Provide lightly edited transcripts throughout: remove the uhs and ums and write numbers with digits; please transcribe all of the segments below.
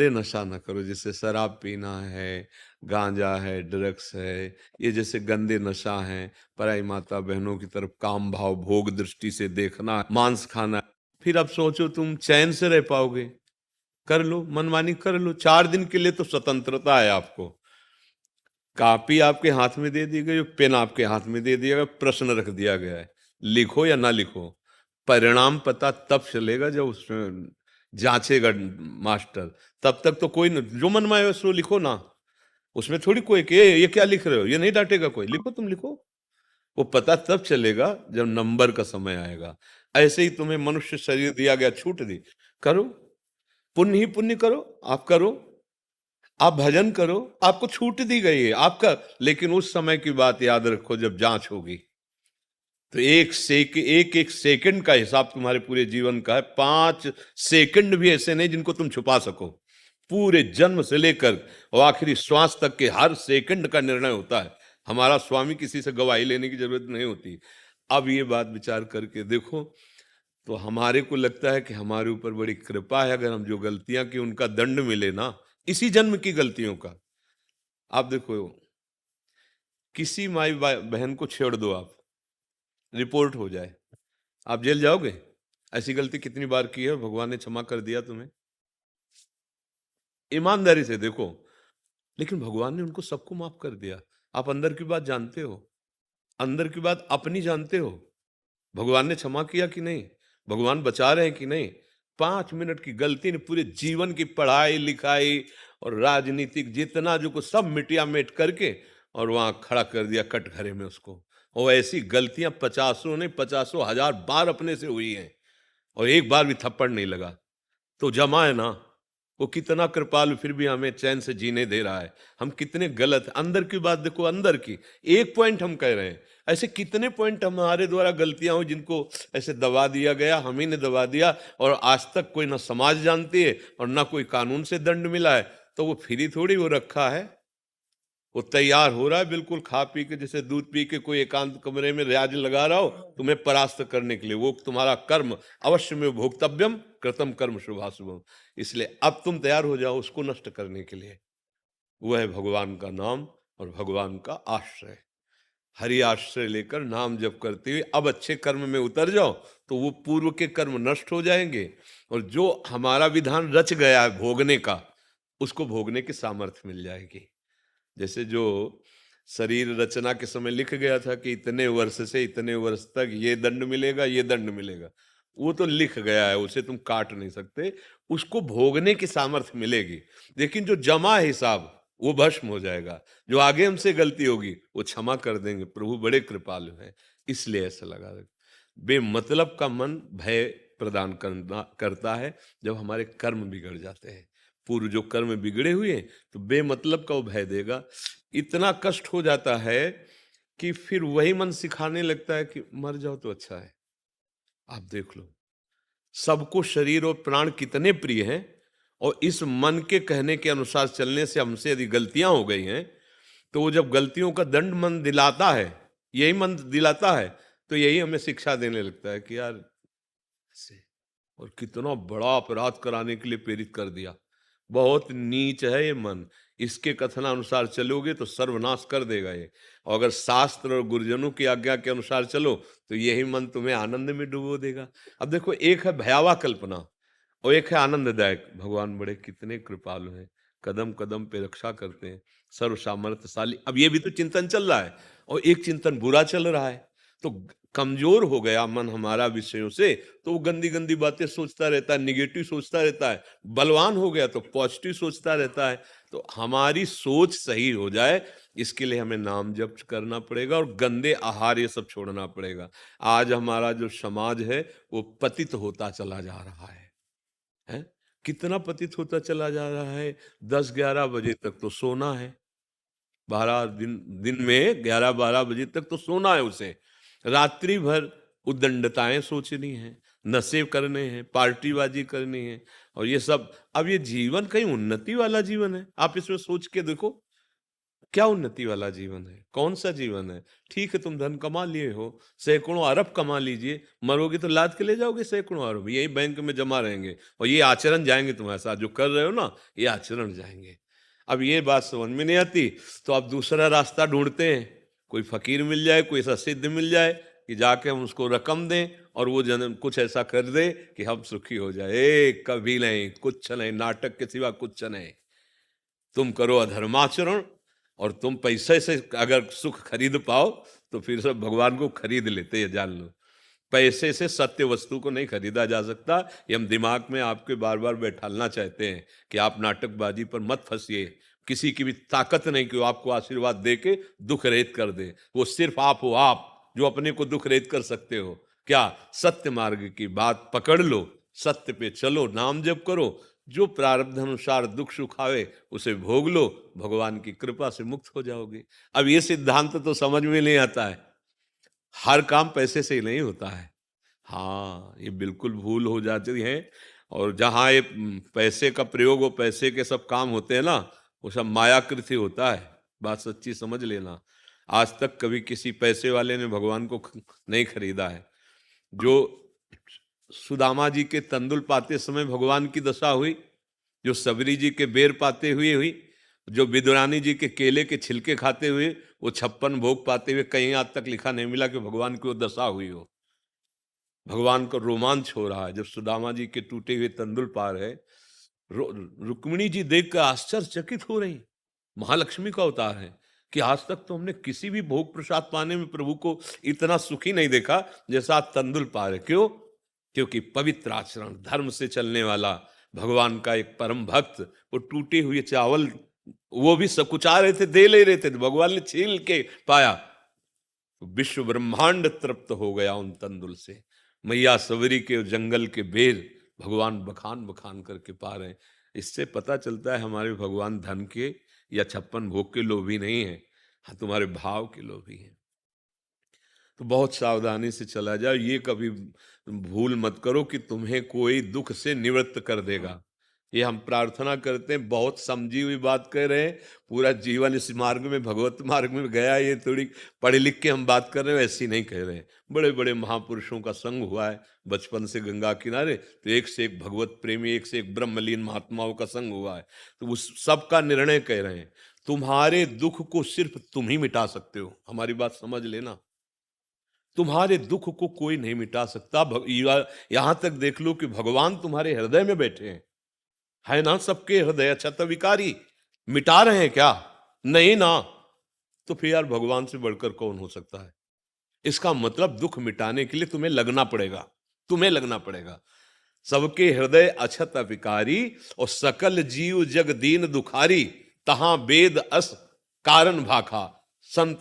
गंदे नशा ना करो, जैसे शराब पीना है, गांजा है, ड्रग्स है, ये जैसे गंदे नशा हैं। पराई माता बहनों की तरफ काम भाव भोग दृष्टि से देखना, मांस खाना, फिर अब सोचो तुम चैन से रह पाओगे? कर लो, मनमानी कर लो, 4 दिन के लिए तो स्वतंत्रता है आपको। कॉपी आपके हाथ में दे दी गई, पेन आपके हाथ में दे दिया गया, प्रश्न रख दिया गया है, लिखो या ना लिखो। परिणाम पता तब चलेगा जब उसमें जांचेगा मास्टर। तब तक तो कोई न, जो मन में आए सो लिखो ना। उसमें थोड़ी कोई कि ये क्या लिख रहे हो, ये नहीं डांटेगा कोई, लिखो तुम लिखो। वो पता तब चलेगा जब नंबर का समय आएगा। ऐसे ही तुम्हें मनुष्य शरीर दिया गया, छूट दी, करो, पुण्य ही पुण्य करो, आप करो, आप भजन करो, आपको छूट दी गई है आपका। लेकिन उस समय की बात याद रखो, जब जांच होगी तो एक एक सेकंड का हिसाब तुम्हारे पूरे जीवन का है। 5 सेकंड भी ऐसे नहीं जिनको तुम छुपा सको। पूरे जन्म से लेकर और आखिरी श्वास तक के हर सेकंड का निर्णय होता है। हमारा स्वामी, किसी से गवाही लेने की जरूरत नहीं होती। अब ये बात विचार करके देखो, तो हमारे को लगता है कि हमारे ऊपर बड़ी कृपा है अगर हम जो गलतियां की उनका दंड मिले ना, इसी जन्म की गलतियों का। आप देखो, किसी माई बहन को छेड़ दो आप, रिपोर्ट हो जाए, आप जेल जाओगे? ऐसी गलती कितनी बार की है और भगवान ने क्षमा कर दिया तुम्हें? ईमानदारी से देखो। लेकिन भगवान ने उनको सबको माफ कर दिया। आप अंदर की बात जानते हो, अंदर की बात अपनी जानते हो। भगवान ने क्षमा किया कि नहीं? भगवान बचा रहे हैं कि नहीं? 5 मिनट की गलती ने पूरे जीवन की पढ़ाई लिखाई और राजनीतिक जितना जो कुछ सब मिटिया मेट करके और वहां खड़ा कर दिया कटघरे में उसको। और ऐसी गलतियां पचासों ने, पचासों हजार बार अपने से हुई हैं और एक बार भी थप्पड़ नहीं लगा। तो जमा है ना, वो कितना कृपालु, फिर भी हमें चैन से जीने दे रहा है। हम कितने गलत, अंदर की बात देखो, अंदर की एक पॉइंट हम कह रहे हैं, ऐसे कितने पॉइंट हमारे द्वारा गलतियां हुई जिनको ऐसे दबा दिया गया, हम ही ने दबा दिया। और आज तक कोई ना समाज जानती है और ना कोई कानून से दंड मिला है। तो वो फ्री थोड़ी वो रखा है, वो तैयार हो रहा है बिल्कुल खा पी के, जैसे दूध पी के कोई एकांत कमरे में रियाज लगा रहा हो तुम्हें परास्त करने के लिए। वो तुम्हारा कर्म अवश्य में भोक्तव्यम कृतम कर्म शुभाशुभम। इसलिए अब तुम तैयार हो जाओ उसको नष्ट करने के लिए। वह है भगवान का नाम और भगवान का आश्रय। हरि आश्रय लेकर नाम जप करते हुए अब अच्छे कर्म में उतर जाओ, तो वो पूर्व के कर्म नष्ट हो जाएंगे और जो हमारा विधान रच गया है भोगने का, उसको भोगने की सामर्थ्य मिल जाएगी। जैसे जो शरीर रचना के समय लिख गया था कि इतने वर्ष से इतने वर्ष तक ये दंड मिलेगा, ये दंड मिलेगा, वो तो लिख गया है, उसे तुम काट नहीं सकते। उसको भोगने की सामर्थ्य मिलेगी। लेकिन जो जमा है हिसाब, वो भस्म हो जाएगा। जो आगे हमसे गलती होगी वो क्षमा कर देंगे। प्रभु बड़े कृपालु हैं। इसलिए ऐसा लगा। बेमतलब का मन भय प्रदान करता है जब हमारे कर्म बिगड़ जाते हैं। पूर्व जो कर्म बिगड़े हुए हैं तो बेमतलब का वो भय देगा। इतना कष्ट हो जाता है कि फिर वही मन सिखाने लगता है कि मर जाओ तो अच्छा है। आप देख लो, सबको शरीर और प्राण कितने प्रिय हैं, और इस मन के कहने के अनुसार चलने से हमसे यदि गलतियां हो गई हैं, तो वो जब गलतियों का दंड मन दिलाता है, यही मन दिलाता है, तो यही हमें शिक्षा देने लगता है कि यार ऐसे, और कितना बड़ा अपराध कराने के लिए प्रेरित कर दिया। बहुत नीच है ये मन, इसके कथनानुसार चलोगे तो सर्वनाश कर देगा ये। और अगर शास्त्र और गुरुजनों की आज्ञा के अनुसार चलो तो यही मन तुम्हें आनंद में डुबो देगा। अब देखो, एक है भयावह कल्पना और एक है आनंददायक। भगवान बड़े कितने कृपालु हैं, कदम कदम पे रक्षा करते हैं, सर्व सामर्थ्यशाली। अब ये भी तो चिंतन चल रहा है और एक चिंतन बुरा चल रहा है। तो कमजोर हो गया मन हमारा विषयों से, तो वो गंदी गंदी बातें सोचता रहता है, निगेटिव सोचता रहता है। बलवान हो गया तो पॉजिटिव सोचता रहता है। तो हमारी सोच सही हो जाए, इसके लिए हमें नाम जप करना पड़ेगा और गंदे आहार ये सब छोड़ना पड़ेगा। आज हमारा जो समाज है वो पतित होता चला जा रहा है? कितना पतित होता चला जा रहा है। 10-11 बजे तक तो सोना है, 12 दिन में 11-12 बजे तक तो सोना है उसे। रात्रि भर उद्दंडताएं सोचनी है, नशे करने हैं, पार्टीबाजी करनी है और ये सब। अब ये जीवन कहीं उन्नति वाला जीवन है? आप इसमें सोच के देखो। क्या उन्नति वाला जीवन है? कौन सा जीवन है? ठीक है, तुम धन कमा लिए हो, सैकड़ों अरब कमा लीजिए, मरोगे तो लाद के ले जाओगे सैकड़ों अरब, यही बैंक में जमा रहेंगे और ये आचरण जाएंगे तुम्हारे साथ, जो कर रहे हो ना, ये आचरण जाएंगे। अब ये बात समझ में नहीं आती तो आप दूसरा रास्ता ढूंढते हैं, कोई फकीर मिल जाए, कोई ऐसा सिद्ध मिल जाए कि जाके हम उसको रकम दें और वो जन्म कुछ ऐसा कर दे कि हम सुखी हो जाए। कभी नहीं, कुछ नहीं, नाटक के सिवा कुछ नहीं। तुम करो अधर्माचरण और तुम पैसे से अगर सुख खरीद पाओ तो फिर सब भगवान को खरीद लेते हैं, जान लो। पैसे से सत्य वस्तु को नहीं खरीदा जा सकता। ये हम दिमाग में आपके बार बार बैठालना चाहते हैं कि आप नाटकबाजी पर मत फंसिए। किसी की भी ताकत नहीं कि वो आपको आशीर्वाद दे के दुख रहित कर दे। वो सिर्फ आप हो, आप जो अपने को दुख रहित कर सकते हो। क्या? सत्य मार्ग की बात पकड़ लो, सत्य पे चलो, नाम जप करो, जो प्रारब्ध अनुसार दुख सुख आवे उसे भोग लो, भगवान की कृपा से मुक्त हो जाओगे। अब ये सिद्धांत तो समझ में नहीं आता है, हर काम पैसे से ही नहीं होता है। हाँ, ये बिल्कुल भूल हो जाती है। और जहाँ ये पैसे का प्रयोग हो, पैसे के सब काम होते हैं ना, वो सब मायाकृति होता है। बात सच्ची समझ लेना। आज तक कभी किसी पैसे वाले ने भगवान को नहीं खरीदा है। जो सुदामा जी के तंदुल पाते समय भगवान की दशा हुई, जो सबरी जी के बेर पाते हुए हुई, जो विदुरानी जी के केले के छिलके खाते हुए, वो 56 भोग पाते हुए, कहीं आज तक लिखा नहीं मिला कि भगवान की वो दशा हुई हो। भगवान को रोमांच हो रहा है जब सुदामा जी के टूटे हुए तंदुल पा रहे। रुक्मिणी जी देखकर आश्चर्यचकित हो रही। महालक्ष्मी का अवतार है कि आज तक तो हमने किसी भी भोग प्रसाद पाने में प्रभु को इतना सुखी नहीं देखा जैसा आप तंदुल पा रहे। क्यों? क्योंकि पवित्र आचरण, धर्म से चलने वाला भगवान का एक परम भक्त, वो टूटे हुए चावल वो भी सकुचा रहे थे, दे ले रहे थे, भगवान ने छील के पाया। विश्व ब्रह्मांड तृप्त हो गया उन तंदुल से। मैया सवरी के जंगल के बेर भगवान बखान बखान करके पा रहे हैं। इससे पता चलता है हमारे भगवान धन के या 56 भोग के लोभी नहीं है, हाँ तुम्हारे भाव के लोभी हैं। तो बहुत सावधानी से चला जाओ। ये कभी भूल मत करो कि तुम्हें कोई दुख से निवृत्त कर देगा। ये हम प्रार्थना करते हैं, बहुत समझी हुई बात कह रहे हैं। पूरा जीवन इस मार्ग में, भगवत मार्ग में गया, ये थोड़ी पढ़े लिख के हम बात कर रहे हैं, ऐसी नहीं कह रहे हैं। बड़े बड़े महापुरुषों का संग हुआ है बचपन से गंगा किनारे, तो एक से एक भगवत प्रेमी, एक से एक ब्रह्मलीन महात्माओं का संग हुआ है। तो उस सब का निर्णय कह रहे हैं। तुम्हारे दुख को सिर्फ तुम ही मिटा सकते हो, हमारी बात समझ लेना। तुम्हारे दुख को कोई नहीं मिटा सकता। यहां तक देख लो कि भगवान तुम्हारे हृदय में बैठे हैं, है ना? सबके हृदय छत विकारी, मिटा रहे हैं क्या? नहीं ना। तो फिर यार भगवान से बढ़कर कौन हो सकता है? इसका मतलब दुख मिटाने के लिए तुम्हें लगना पड़ेगा, तुम्हें लगना पड़ेगा। सबके हृदय अछत विकारी और सकल जीव जग दीन दुखारी, तहां वेद अस कारण भाखा। संत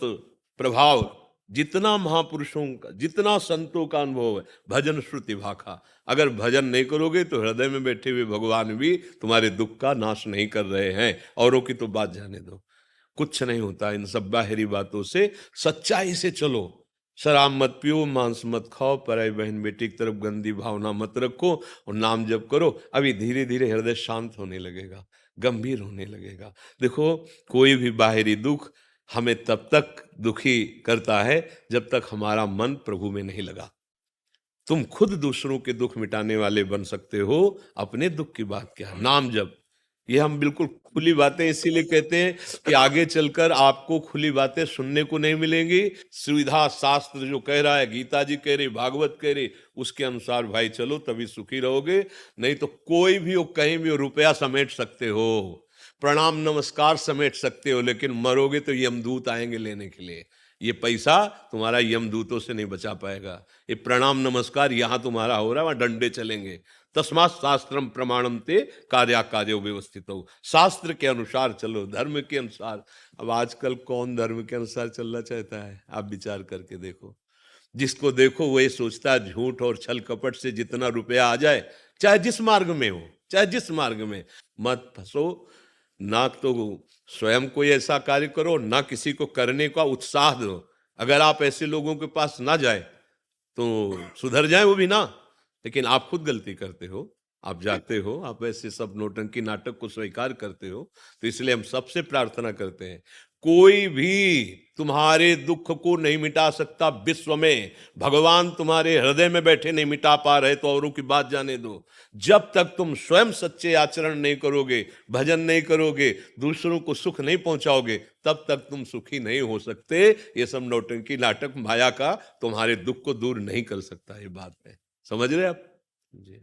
प्रभाव जितना महापुरुषों का, जितना संतों का अनुभव है, भजन श्रुति भाखा। अगर भजन नहीं करोगे तो हृदय में बैठे हुए भगवान भी तुम्हारे दुख का नाश नहीं कर रहे हैं। औरों की तो बात जाने दो, कुछ नहीं होता इन सब बाहरी बातों से। सच्चाई से चलो, शराब मत पियो, मांस मत खाओ, पराई बहन बेटी की तरफ गंदी भावना मत रखो और नाम जप करो। अभी धीरे धीरे हृदय शांत होने लगेगा, गंभीर होने लगेगा। देखो, कोई भी बाहरी दुख हमें तब तक दुखी करता है जब तक हमारा मन प्रभु में नहीं लगा। तुम खुद दूसरों के दुख मिटाने वाले बन सकते हो, अपने दुख की बात क्या? नाम जप। ये हम बिल्कुल खुली बातें इसीलिए कहते हैं कि आगे चलकर आपको खुली बातें सुनने को नहीं मिलेंगी। सुविधा शास्त्र जो कह रहा है, गीता जी कह रही, भागवत कह रही, उसके अनुसार भाई चलो, तभी सुखी रहोगे। नहीं तो कोई भी हो, कहीं भी हो, रुपया समेट सकते हो, प्रणाम नमस्कार समेट सकते हो, लेकिन मरोगे तो यमदूत आएंगे लेने के लिए। ये पैसा तुम्हारा यमदूतों से नहीं बचा पाएगा। ये प्रणाम नमस्कार यहाँ तुम्हारा हो रहा है, वहां डंडे चलेंगे। तस्मात् शास्त्रम प्रमाणम ते कार्या कार्यो व्यवस्थित हो। शास्त्र के अनुसार चलो, धर्म के अनुसार। अब आजकल कौन धर्म के अनुसार चलना चाहता है? आप विचार करके देखो। जिसको देखो वो ये सोचता है झूठ और छल कपट से जितना रुपया आ जाए, चाहे जिस मार्ग में हो, चाहे जिस मार्ग में, मत फंसो। ना तो स्वयं कोई ऐसा कार्य करो, ना किसी को करने का उत्साह दो। अगर आप ऐसे लोगों के पास ना जाए तो सुधर जाए वो भी ना, लेकिन आप खुद गलती करते हो, आप जाते हो, आप ऐसे सब नौटंकी नाटक को स्वीकार करते हो। तो इसलिए हम सबसे प्रार्थना करते हैं, कोई भी तुम्हारे दुख को नहीं मिटा सकता विश्व में। भगवान तुम्हारे हृदय में बैठे नहीं मिटा पा रहे तो औरों की बात जाने दो। जब तक तुम स्वयं सच्चे आचरण नहीं करोगे, भजन नहीं करोगे, दूसरों को सुख नहीं पहुंचाओगे, तब तक तुम सुखी नहीं हो सकते। ये सब नौटंकी नाटक माया का तुम्हारे दुख को दूर नहीं कर सकता। ये बात है, समझ रहे आप जी।